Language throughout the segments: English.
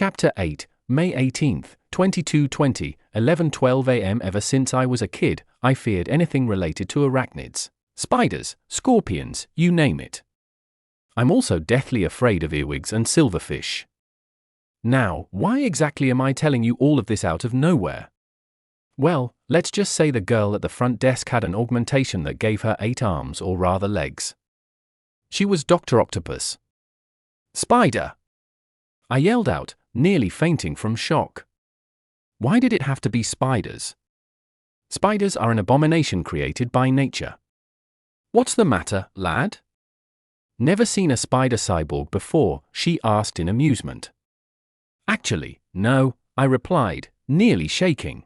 Chapter 8, May 18th, 2220, 11:12 a.m. Ever since I was a kid, I feared anything related to arachnids. Spiders, scorpions, you name it. I'm also deathly afraid of earwigs and silverfish. Now, why exactly am I telling you all of this out of nowhere? Well, let's just say the girl at the front desk had an augmentation that gave her 8 arms, or rather legs. She was Dr. Octopus. Spider! I yelled out, nearly fainting from shock. Why did it have to be spiders? Spiders are an abomination created by nature. What's the matter, lad? Never seen a spider cyborg before, she asked in amusement. Actually, no, I replied, nearly shaking.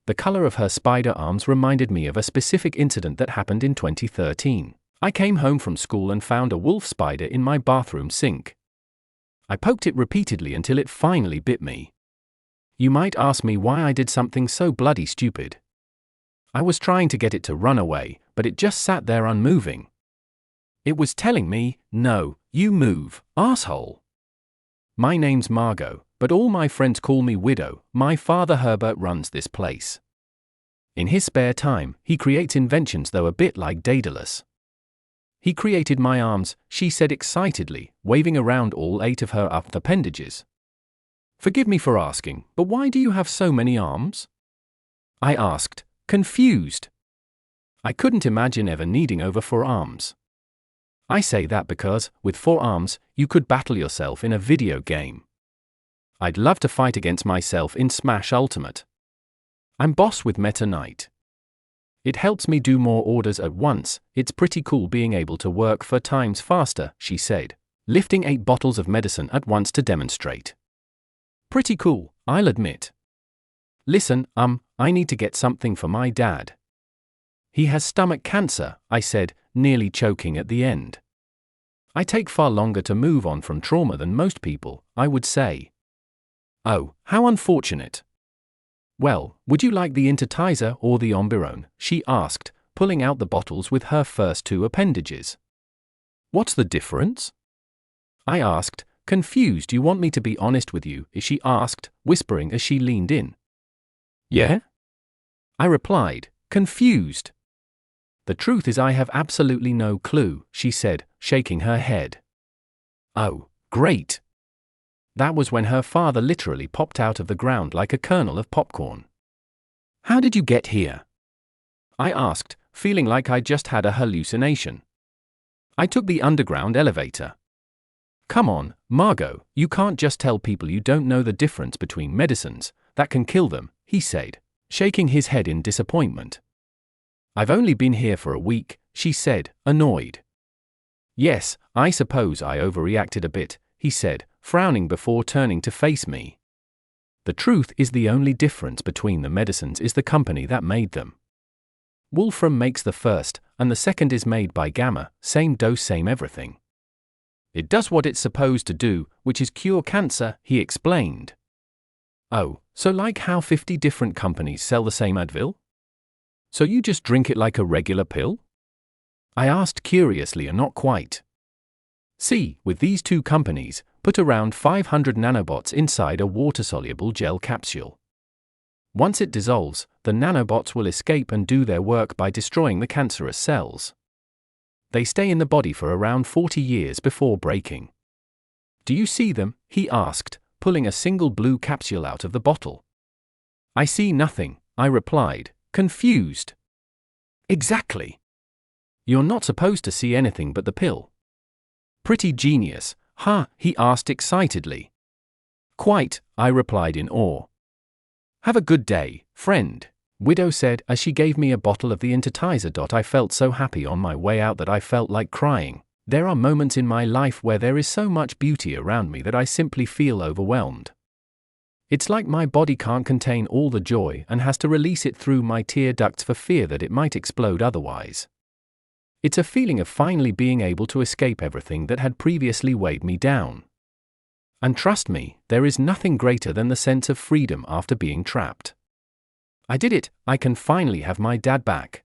The color of her spider arms reminded me of a specific incident that happened in 2013. I came home from school and found a wolf spider in my bathroom sink. I poked it repeatedly until it finally bit me. You might ask me why I did something so bloody stupid. I was trying to get it to run away, but it just sat there unmoving. It was telling me, no, you move, asshole. My name's Margot, but all my friends call me Widow. My father Herbert runs this place. In his spare time, he creates inventions though a bit like Daedalus. He created my arms, she said excitedly, waving around all 8 of her upper appendages. Forgive me for asking, but why do you have so many arms? I asked, confused. I couldn't imagine ever needing over 4 arms. I say that because, with 4 arms, you could battle yourself in a video game. I'd love to fight against myself in Smash Ultimate. I'm boss with Meta Knight. It helps me do more orders at once. It's pretty cool being able to work 4 times faster, she said, lifting 8 bottles of medicine at once to demonstrate. Pretty cool, I'll admit. Listen, I need to get something for my dad. He has stomach cancer, I said, nearly choking at the end. I take far longer to move on from trauma than most people, I would say. Oh, how unfortunate. Well, would you like the Intertizer or the Ombirone? She asked, pulling out the bottles with her first 2 appendages. What's the difference? I asked, confused. You want me to be honest with you? She asked, whispering as she leaned in. Yeah? I replied, confused. The truth is I have absolutely no clue, she said, shaking her head. Oh, great. That was when her father literally popped out of the ground like a kernel of popcorn. How did you get here? I asked, feeling like I just had a hallucination. I took the underground elevator. Come on, Margot, you can't just tell people you don't know the difference between medicines, that can kill them, he said, shaking his head in disappointment. I've only been here for a week, she said, annoyed. Yes, I suppose I overreacted a bit, he said, frowning before turning to face me. The truth is the only difference between the medicines is the company that made them. Wolfram makes the first, and the second is made by Gamma, same dose, same everything. It does what it's supposed to do, which is cure cancer, he explained. Oh, so like how 50 different companies sell the same Advil? So you just drink it like a regular pill? I asked curiously and not quite. See, with these 2 companies, put around 500 nanobots inside a water-soluble gel capsule. Once it dissolves, the nanobots will escape and do their work by destroying the cancerous cells. They stay in the body for around 40 years before breaking. Do you see them? He asked, pulling a single blue capsule out of the bottle. I see nothing, I replied, confused. Exactly. You're not supposed to see anything but the pill. Pretty genius, huh? He asked excitedly. Quite, I replied in awe. Have a good day, friend, Widow said as she gave me a bottle of the Intertizer. I felt so happy on my way out that I felt like crying. There are moments in my life where there is so much beauty around me that I simply feel overwhelmed. It's like my body can't contain all the joy and has to release it through my tear ducts for fear that it might explode otherwise. It's a feeling of finally being able to escape everything that had previously weighed me down. And trust me, there is nothing greater than the sense of freedom after being trapped. I did it, I can finally have my dad back.